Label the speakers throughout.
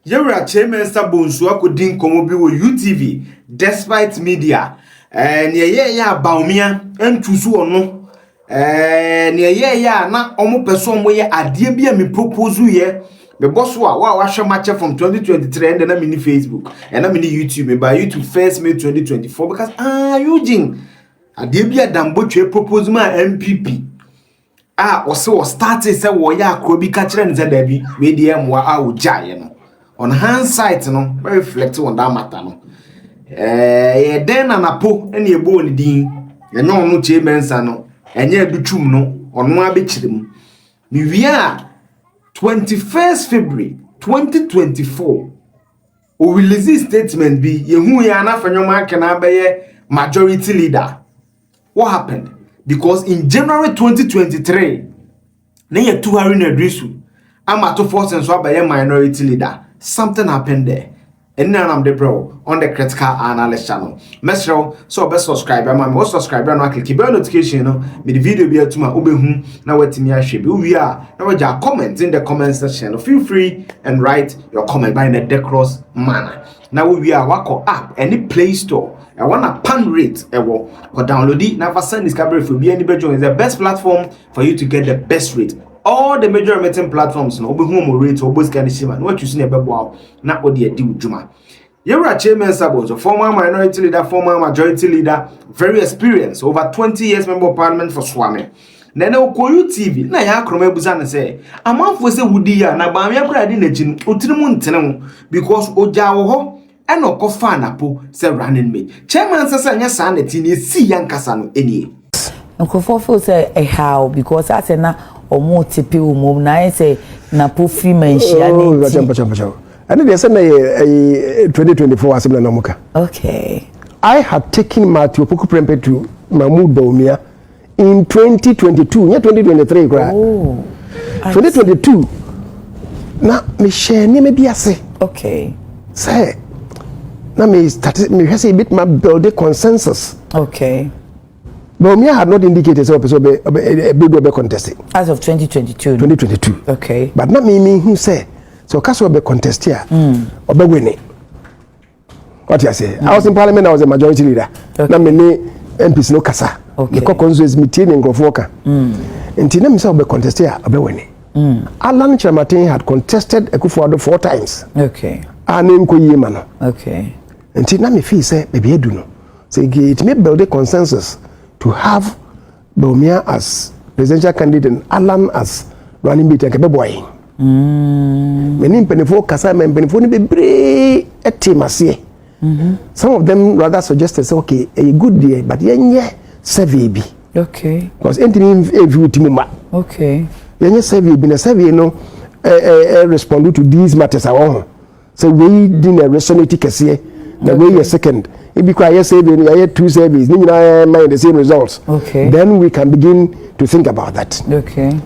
Speaker 1: Osei Kyei-Mensah-Bonsu akodin komo bi wo UTV despite media ya Bawumia entusu ono ya na omo person mo ye ade bia me propose ye me boss wa hwe match from 2023 and na mini Facebook and na mini YouTube me by YouTube 1st May 2024 because Eugene ade bia dambotwe propose ma MPP Osei started say wo ya akrobi ka kire ne da bi we die mwa wo jaye no on hindsight no reflect on that matter no then NAPO ene ebo oni din enye onu Kyei-Mensah no enye adutwum no onu abekirem ni wia 21st February 2024 o release statement bi yehu ya na fanyoma akena beye majority leader. What happened? Because in January 2023 na ye 200 adrisu amato force and so beye minority leader. Something happened there. And now I'm the bro on the critical analyst channel. Mesro, so best subscribe. I'm also subscribe and click bell notification. You know, me the video be to my ubehu. Now what me should we are now with your comments in the comment section. Feel free and write your comment by in a decorous manner. Now we are wako app any Play Store. I want a pan rate. Or download it. Now for send discovery for be any better is the best platform for you to get the best rate. All the major emitting platforms no obi home rate obo scan shima no choose na bebo na odi adi udwuma. Osei Kyei-Mensah-Bonsu, former minority leader, former majority leader, very experienced, over 20 years member of parliament for Suame. Nene Okoyu TV na ya kroma ebuza na say amanfo se wudi ya na Bawumia kura di n'echi otirimu ntene because oja wo ho e no kofa NAPO say running mate. Kyei-Mensah say nya sa na ti ni si yankasa no enie.
Speaker 2: Nkofo feel say how because I say na omo tipi umo na say NAPO free menshia ni.
Speaker 3: And they said 2024 assembly no muka.
Speaker 2: Okay.
Speaker 3: I had taken Opoku Prempeh to Mahamudu Bawumia in 2022, yeah 2023 cry.
Speaker 2: Oh.
Speaker 3: 2022. Na me share ni me biase.
Speaker 2: Okay.
Speaker 3: Say na me start me has a bit my build a consensus.
Speaker 2: Okay.
Speaker 3: Bawumia had not indicated so be contesting.
Speaker 2: As of 2022.
Speaker 3: 2022.
Speaker 2: Okay.
Speaker 3: But not me who say so Kaso be contest here. Obe winning. What you say? I was in parliament, I was a majority leader. Na me ni MPs no kasa.
Speaker 2: Okay.
Speaker 3: The consensus meeting in Grofoka. Until them say obe contest here, obe winning. Alan Kyerematen had contested Ekufuado 4 times.
Speaker 2: Okay.
Speaker 3: Anem ko yema no.
Speaker 2: Okay.
Speaker 3: Until na me feel say baby edu no. So it may build a consensus to have Bawumia as presidential candidate and Alan as running mate and boy. Many penifo kasa men penifo ni bebre etimase. Some of them rather suggested say okay a good day but yenye survey bi.
Speaker 2: Okay.
Speaker 3: Because entering every timuma.
Speaker 2: Okay.
Speaker 3: Yenye survey bi na survey no respond to these matters awon. So we din a resonate kese na we second. If you quite survey you 2 surveys ni na mind the same results.
Speaker 2: Okay.
Speaker 3: Then we can begin to think about that.
Speaker 2: Okay.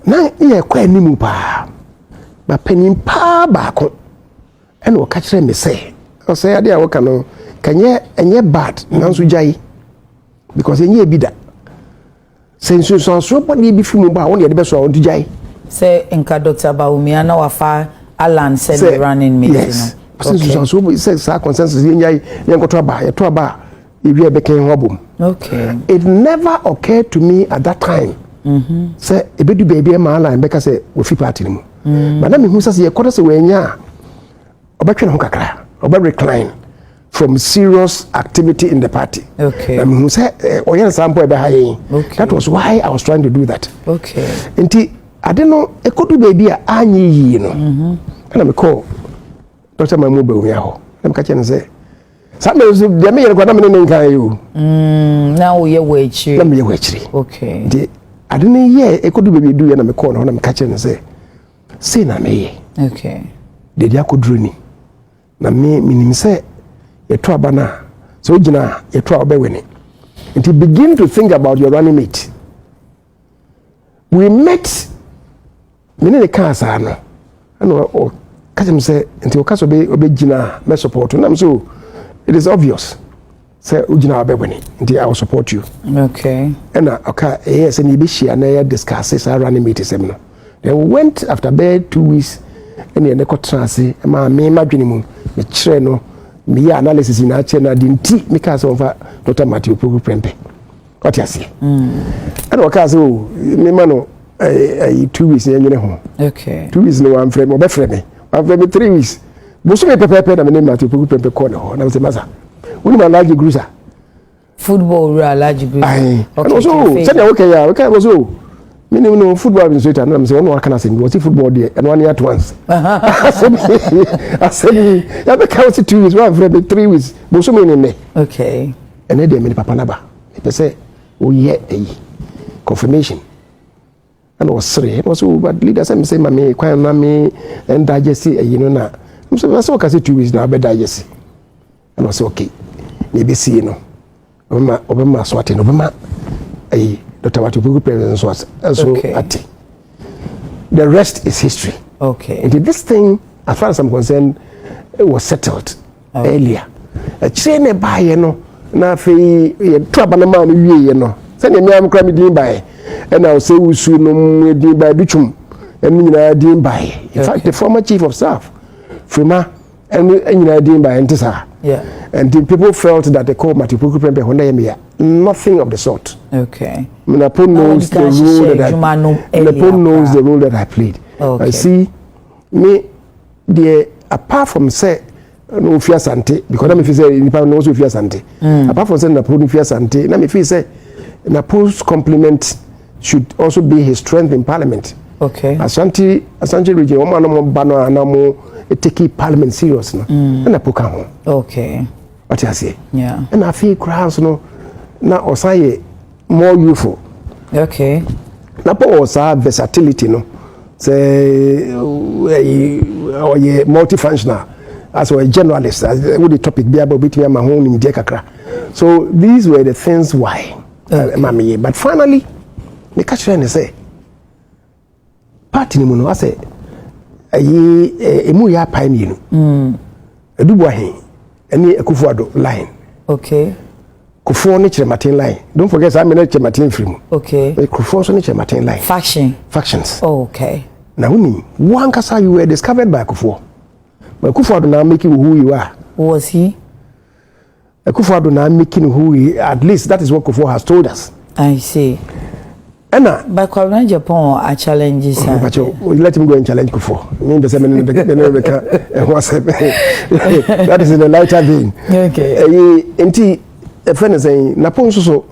Speaker 3: Na ye kwa animu pa ba panin pa ba ko ene o ka kire me say o say ade a wo ka no kanye enye bad nanso jai because enye bida sensu so body bi fimu ba won ye de be so won jai
Speaker 2: say enka Dr. Bawumia na wafa Alan said running mate
Speaker 3: yes. No sensu so say sa consensus ye nyai ye nkoto ba ye to ba e wi e be ken hobom.
Speaker 2: Okay.
Speaker 3: It never occurred to me at that time. Say ebedu baby ma Alan beka say we fi party mu. But na me hu say ye kwado say we nya obetwe no kakra obe recline from serious activity in the party.
Speaker 2: Okay.
Speaker 3: Na me hu say oyen sample ebe haye. That was why I was trying to do that.
Speaker 2: Okay.
Speaker 3: Enti ade no ekodu baby a anyi yi no. Na me call Dr. Mahamudu Bawumia ho. Na me ka che no say Sabe de me yere kwa na me ne nkan yo.
Speaker 2: Na wo ye wechiri.
Speaker 3: Na me ye wechiri.
Speaker 2: Okay.
Speaker 3: De ade ne ye ekodu baby du ye na me call no na me ka che no say na me ye.
Speaker 2: Okay.
Speaker 3: De dia koduru ni. Na me minim say ye to aba na. So gina ye to obe weni. And you begin to think about your running mate. We met many the cars are no. And catch him say until Casso be gina me support. And so it is obvious. Say ujina obe weni. Until I will support you.
Speaker 2: Okay.
Speaker 3: And okay, yes, and you be share na discuss this running mate seminar. Then we went after bed 2 weeks. ene ne kotra ase ma me madwene mu me kire no me ya analysis na ache na de nti me ka so fa Dr. Matthew Opoku Prempeh what you say and o ka so me ma no 2 weeks na nyene ho
Speaker 2: okay
Speaker 3: 2 weeks no am frame o be frame am frame 3 weeks bo so me pepe na me Matthew Opoku Prempeh ko ne ho na say masa woni ma large cruiser
Speaker 2: football real large cruiser
Speaker 3: okay and also say okay ya we can also minimum no football administrator na me say one can say was football there and one year at once I said ya be count 2 weeks one frame 3 weeks bo so me ne
Speaker 2: okay
Speaker 3: and then me papa na ba me say o ye confirmation and was sorry it was but leaders say me kwan na me and digest you know na I'm so can say 2 weeks now be digest and was okay maybe see no obama swati no obama Dr. Matthew Opoku Prempeh so at the rest is history
Speaker 2: okay
Speaker 3: and this thing as far as I'm concerned it was settled earlier a chain by no na fe trouble na man wie no say na me am kra me din by and I say usu no din by bitwum and nyina din by in fact the former chief of staff Frima and nyina din by ntisa
Speaker 2: yeah
Speaker 3: and the people felt that they called Matthew Opoku Prempeh Honda Yemia nothing of the sort
Speaker 2: okay
Speaker 3: Napo knows the role that Napo knows the role that I played
Speaker 2: okay.
Speaker 3: I see me the apart from say no fear sante because na me feel say nipa no so fear sante apart from say Napo no fear sante na me feel say Napo's compliment should also be his strength in parliament
Speaker 2: okay
Speaker 3: Ashanti region o ma no ba no na mo take parliament serious no na Napo ho
Speaker 2: okay
Speaker 3: what you say
Speaker 2: yeah
Speaker 3: and I feel crowds no na Osei more youthful
Speaker 2: okay
Speaker 3: Napo was versatility no say multifunctional as a generalist as with the topic be about between my home in kakra so these were the things why mami but finally me catch and say party ni muno ase emu ya pai mi no edubo ahen eni Akufo-Addo line
Speaker 2: okay
Speaker 3: Kufo ni Kyerematen line don't forget say me na Kyerematen film
Speaker 2: okay
Speaker 3: Kufo so ni Kyerematen line factions
Speaker 2: okay
Speaker 3: na uni one kasa you were discovered by Kufo but Akufo-Addo now making who you are
Speaker 2: was he
Speaker 3: Akufo-Addo now making who he at least that is what Kufo has told us
Speaker 2: I see
Speaker 3: Anna
Speaker 2: by Kwabena Japan a challenges
Speaker 3: let him go and challenge Kufo that is in a lighter vein
Speaker 2: okay
Speaker 3: enti a friend is saying Napo so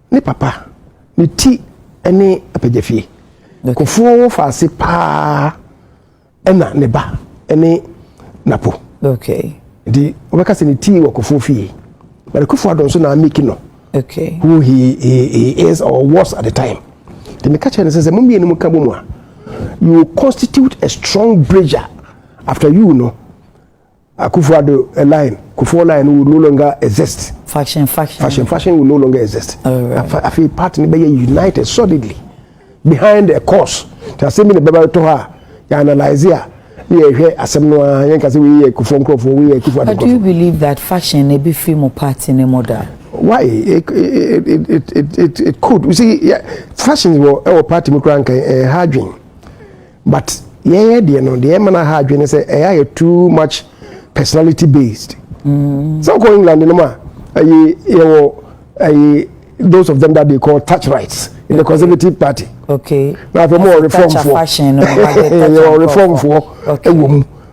Speaker 3: ni papa ni ti ene apejafie Kufo fa se pa ena ne ba ene Napo
Speaker 2: okay
Speaker 3: di obeka se ni ti wo Kufo fie but Akufo-Addo so na make no
Speaker 2: okay
Speaker 3: who he is or was at the time the me catch and says mumbi enu ka bomu a you constitute a strong bridge after you know Akufo-Addo a line Kufo line will no longer exist faction will no longer exist I feel party be united solidly behind a cause to say me the baba to her you analyze here we asem no yan ka say we Kufo nkrofo we Akufo-Addo
Speaker 2: do you believe that faction e be free more party ne model
Speaker 3: why it could you see yeah, fashion were party mukrank hardwin but yeah the man hardwin say too much personality based so go England no ma those of them that they call touch rights in the Conservative Party
Speaker 2: okay
Speaker 3: now for more reform for
Speaker 2: fashion
Speaker 3: reform for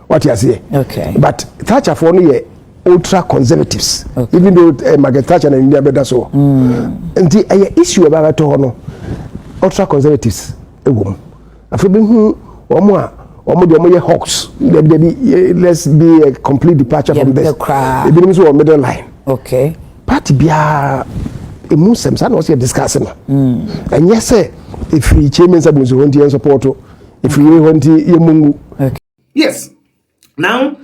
Speaker 3: what you say
Speaker 2: okay
Speaker 3: but touch for no ultra conservatives okay. Even though Margaret Thatcher and India better so and the issue about to no ultra conservatives after being hawks let's be a complete departure from this it means middle line
Speaker 2: okay
Speaker 3: party bia a Muslims and also discussing and yes say if we Kyei-Mensah-Bonsu want to support if we want to
Speaker 1: yes now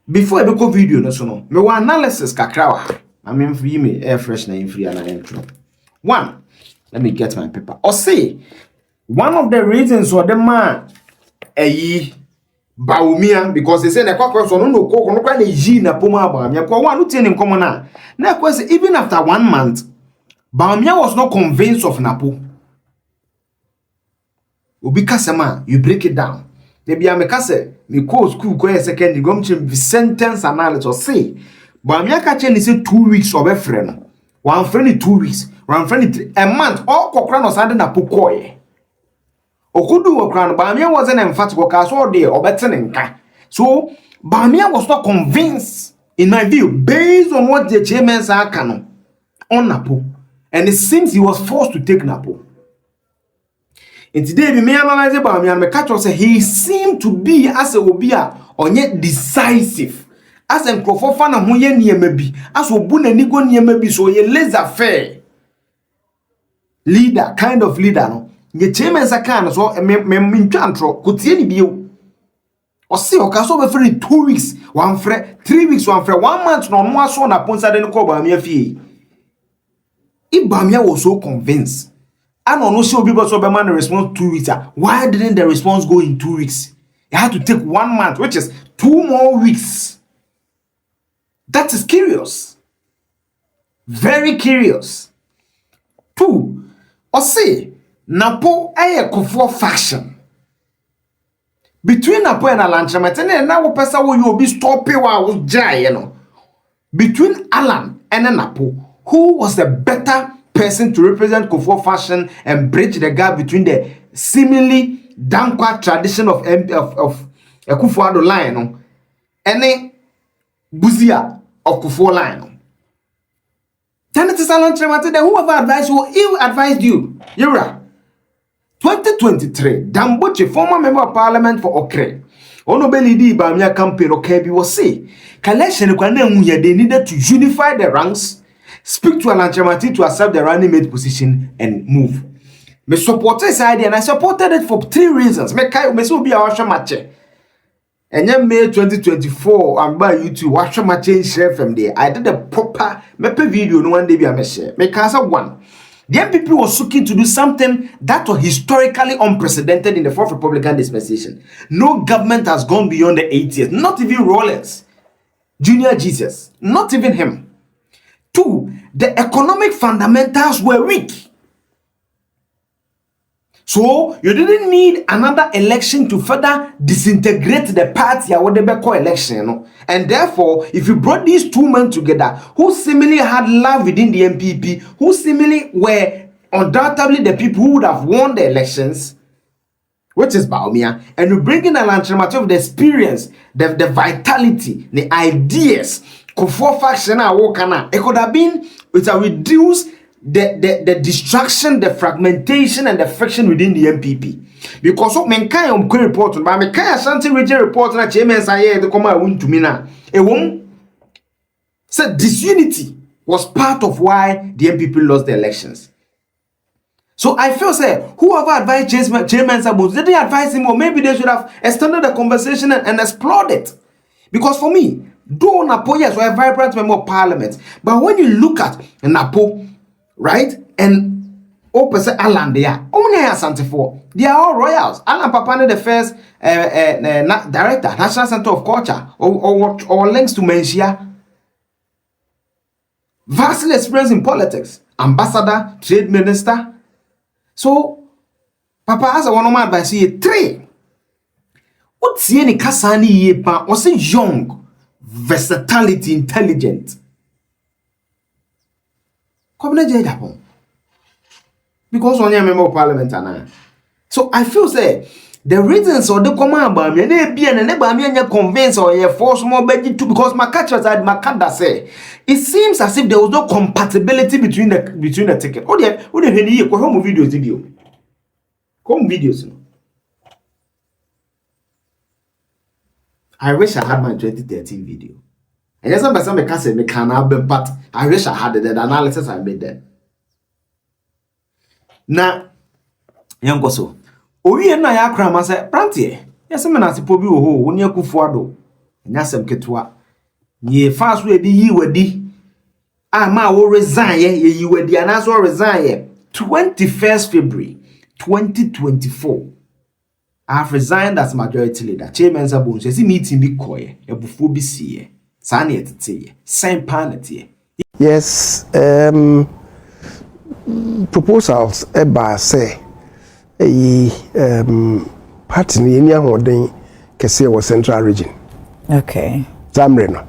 Speaker 1: before I go video no so no me one analysis kakra wa I mean for me air fresh na free and intro one let me get my paper Osei one of the reasons for the man Bawumia because they say na kwakwa so no kwa na yi na poma Bawumia kwa one no tie nim komo na kwase even after 1 month Bawumia was not convinced of NAPO obi kasema you break it down they be ameka say me call school go second go me sentence analysis or say Bawumia ka che ni say 2 weeks of a friend one friend 2 weeks one friend a month all kokra no sade na pokoye okudu okra no Bawumia wasn't emphatic ka so dey obetene nka so Bawumia was not convinced in my view based on what the chairman said on NAPO, and it seems he was forced to take NAPO. And today, me analyze Bawumia, me catch say he seemed to be as a obia or yet decisive. As a crofofana who ye maybe, as obuna nigo maybe, so ye laissez-faire leader, kind of leader, no. Ye chairman sakan so me chantro could see any bio. Or see, or caso be free 2 weeks, 1 free, 3 weeks, 1 free, 1 month, no more so na ponsa den ko Bawumia fee. If Bawumia was so convinced, I don't know so people so be man response 2 weeks. Why didn't the response go in 2 weeks? It had to take 1 month, which is 2 more weeks. That is curious. Very curious. 2. Or say, NAPO a Kufuor faction. Between NAPO and Alan Kyerematen, and now person will you be stopping while jai, you know. Between Alan and NAPO, who was the better person to represent Kufuor faction and bridge the gap between the seemingly Dankwa tradition of Kufuor line, and the Buzia of Kufuor line. Then it is Alan Kyerematen, whoever advised you, he advised you. You're right. 2023, Damboche, former member of parliament for Okre, Onobeli di Bawumia campaign Okebi was say, collection they needed to unify the ranks, speak to Alan Kyerematen to accept the running mate position and move. Me supported this idea and I supported it for 3 reasons. Me so be a washer match. And then May 2024, I'm by YouTube washer match share from there. I did a proper video no one day be a share. Me cancer 1. The MPP was looking to do something that was historically unprecedented in the 4th Republican dispensation. No government has gone beyond the 8 years. Not even Rollins, Junior Jesus, not even him. 2, the economic fundamentals were weak. So you didn't need another election to further disintegrate the party or the election. You know? And therefore, if you brought these 2 men together, who seemingly had love within the MPP, who seemingly were undoubtedly the people who would have won the elections, which is Bawumia, and you bring in Alan Kyerematen of the experience, the vitality, the ideas, Kufuor faction, it could have been, it would reduce the distraction, the fragmentation, and the friction within the MPP. Because of Menkai on report, but Menkai Ashanti region report na chairman say the come out to me now. It won't say disunity was part of why the MPP lost the elections. So I feel say whoever advised Kyei-Mensah-Bonsu, they didn't advise him, or maybe they should have extended the conversation and explored it. Because for me, though NAPO yes, we're a vibrant member of parliament, but when you look at NAPO, right, and Opposite Alan there, only Asante for they are all royals. Alan Papane the first director, National Center of Culture, or links to Mensia. Vastly experience in politics, ambassador, trade minister. So, Papa has a one of my advice here 3. What's any Kasani yepa or say young, versatility, intelligent. Come on, Japan. Because only a member of parliament and so I feel say the reasons or the command by me be and never me convinced or you force more budget to because my catchers had my can't say it seems as if there was no compatibility between the ticket. Oh yeah, what the hell you home videos video. Home videos. I wish I had my 2013 video. And yes, I'm some can say me can have but I wish I had the analysis I made there. Na yango so owie na ya kra ma se prantie yesem na sipo bi wo ho woni Akufo ado nyasem ketwa ye fa so edi yi wadi ma wo resign ye yi wadi ana so resign ye 21st February 2024 I have resigned as majority leader Kyei-Mensah-Bonsu si meeting bi koye ebufo bi siye sa na etete ye same panete.
Speaker 3: Yes, proposals say party ni ahoden kese was central region.
Speaker 2: Okay.
Speaker 3: Zamreno.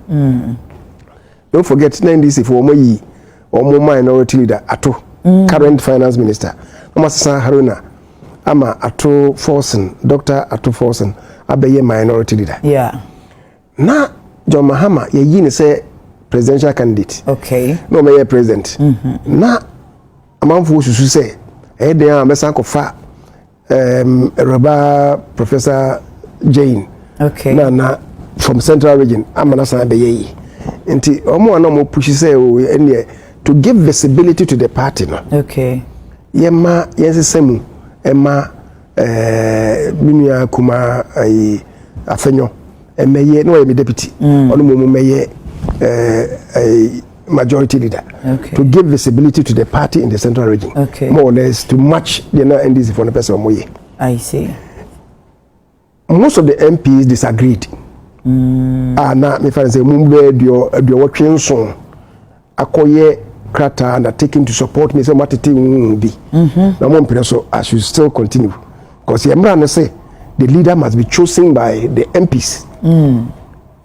Speaker 3: Don't forget NDC for Omoyi or minority leader Ato, current finance minister. Omasa Haruna ama Ato Forsen, Dr. Ato Forsen, abeye minority leader.
Speaker 2: Yeah.
Speaker 3: Na John Mahama ye yini say presidential candidate.
Speaker 2: Okay.
Speaker 3: No me president. Na amanfo susu say e dey am besan ko fa Roba Professor Jane.
Speaker 2: Okay.
Speaker 3: Na from central region amana san be yi. Nti omo na mo push say o ene to give visibility to the party no.
Speaker 2: Okay.
Speaker 3: Yema yensesemu ema minua kuma ai afenyo emeye no me deputy ono mo meye majority leader.
Speaker 2: Okay.
Speaker 3: To give visibility to the party in the central region.
Speaker 2: Okay.
Speaker 3: More or less to match the NDC for the person moye.
Speaker 2: I see.
Speaker 3: Most of the MPs disagreed. Na me find say mumbe dio watching song akoye krata undertaking to support me so matete bi. Na mo mpere so I should still continue because Emra say the leader must be chosen by the MPs.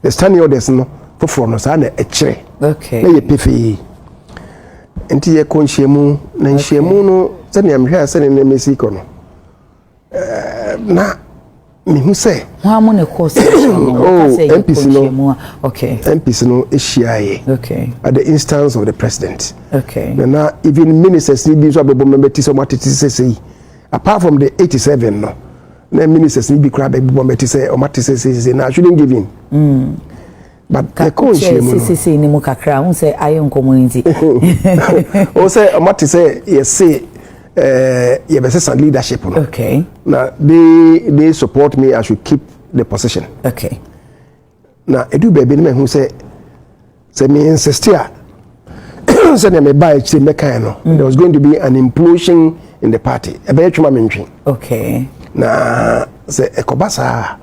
Speaker 3: The standing orders no for no sa na echere.
Speaker 2: Okay.
Speaker 3: Na ye pefe. Enti ye konhyiemu na nhyiemu no se ne amhwe ase ne mesi ko no. Na me hu say
Speaker 2: How many courses?
Speaker 3: MPC no.
Speaker 2: Okay.
Speaker 3: MPC no ehyiaye.
Speaker 2: Okay.
Speaker 3: At the instance of the president.
Speaker 2: Okay.
Speaker 3: Na even ministers ni bi so abebo membeti so matete sesei. Apart from the 87 no. Na ministers ni bi kra abebo membeti say o matete sesei na shouldn't give in. But the conscience
Speaker 2: sesei ni mu kakra hu say ayon community.
Speaker 3: O say o matete say yes say you have some leadership. No?
Speaker 2: Okay.
Speaker 3: Now they support me. I should keep the position.
Speaker 2: Okay.
Speaker 3: Now edu baby me who say me insist here. Say me buy me kind no. There was going to be an implosion in the party.
Speaker 2: Okay.
Speaker 3: Na say ekobasa.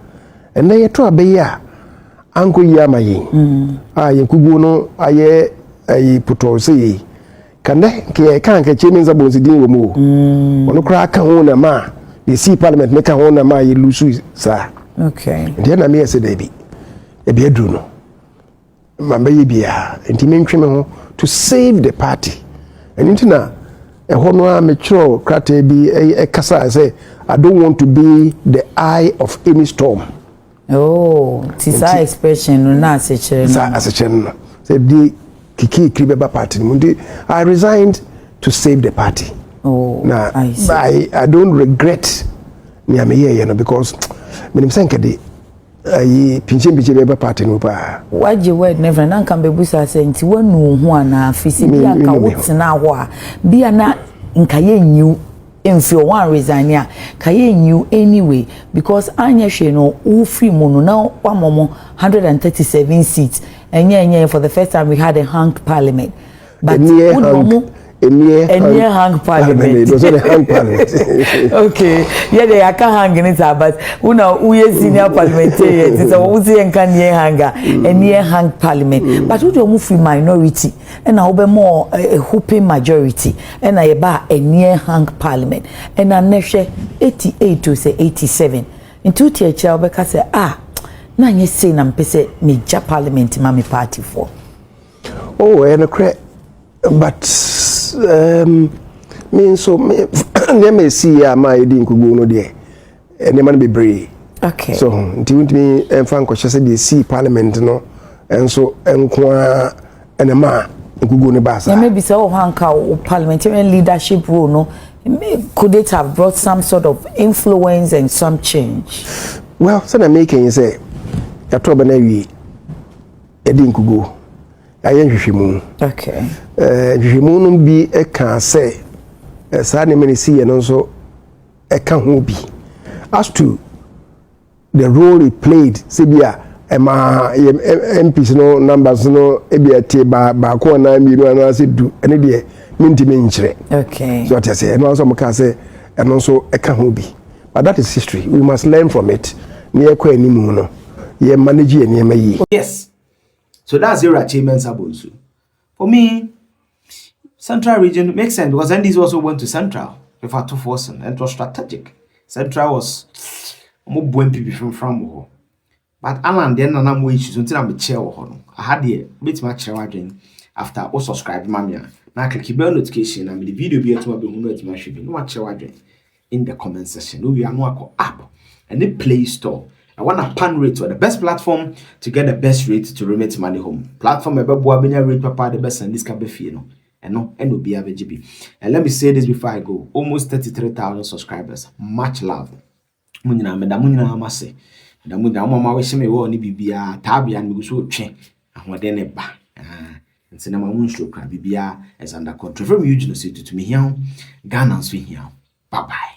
Speaker 3: And then you try be ya. Anko yama yi. Yenkugu no aye puto say kande ke kan ke Kyei-Mensah-Bonsu din wo mu ono kra ka ho na ma the see parliament make ho na ma ye lusu sa.
Speaker 2: Okay.
Speaker 3: Ndi na me ese da bi e bi aduru no mamba ye bia enti mentwe me ho to save the party enti na e ho no a me chiro krata bi e kasa say I don't want to be the eye of any storm.
Speaker 2: Oh, tisa expression na asechere no.
Speaker 3: Sa asechere no say di Kiki Kribeba party. I resigned to save the party.
Speaker 2: Oh,
Speaker 3: now,
Speaker 2: I see.
Speaker 3: I don't regret because I'm saying that I pinche party no pa.
Speaker 2: Why you word never nan kan be busa say nti wonu ho ana afisi bia ka wotena ho a bia na nkaye nyu emfio one resign ya kaye nyu anyway because anya hwe no wo free mono na wamomo 137 seats enye for the first time we had a hanged parliament but
Speaker 3: near hang
Speaker 2: parliament.
Speaker 3: It was a hang parliament.
Speaker 2: Okay, yeah, they are can hang in it, but we senior parliamentarians. So we see can near hanger and near hang parliament. But we don't move free minority, and I'll be more a hooping majority, and I buy a near hang parliament, and I never 88 to say 87. In 2 tier child because say na nye say na mpese major parliament mami party for.
Speaker 3: Oh, and a crack. But me me see my din kugu no there and man be brave.
Speaker 2: Okay.
Speaker 3: So nti me enfan ko hye the see parliament no enso enko and ma kugu ne ba sa.
Speaker 2: Maybe so hanka parliamentarian leadership role no could it have brought some sort of influence and some change?
Speaker 3: Well, so na making say ya to ba na wi edin kugu ayen hwehwemu.
Speaker 2: Okay.
Speaker 3: Hwehwemu no bi e kan say sa ne many see no so e kan ho bi as to the role he played sebia ema MPs no numbers no e bi atie ba ko na miru ana se du ene de mintimi nkyere.
Speaker 2: Okay.
Speaker 3: So what I say no so mo kan say eno so e kan ho bi, but that is history. We must learn from it. Ne ekwa animu no ye manage ene ma yi.
Speaker 1: Yes. So that's Kyei-Mensah-Bonsu. For me, Central region makes sense because NDC also went to Central with our 2 forces and it was strategic. Central was more MP from. but Alan then na mo issues until I'm chair wo ho no aha de bit ma kire wadwen after o subscribe mamia na click bell notification na me the video bi atuma be hunu atuma hwe bi no ma kire wadwen in the comment section no we are no akọ app and the Play Store. I want a pan rate or the best platform to get the best rate to remit money home. Platform ebeboa benya rate papa the best and this can be fee no. And no be AVGB. And let me say this before I go. Almost 33,000 subscribers. Much love. Munyina meda munyina amase. Da munyina mama we sheme wo ni bibia tabia ni guso twe. Ahode ne ba. Nti na mamun show kra bibia is under control. From you know say to me here. Ghana so here. Bye bye.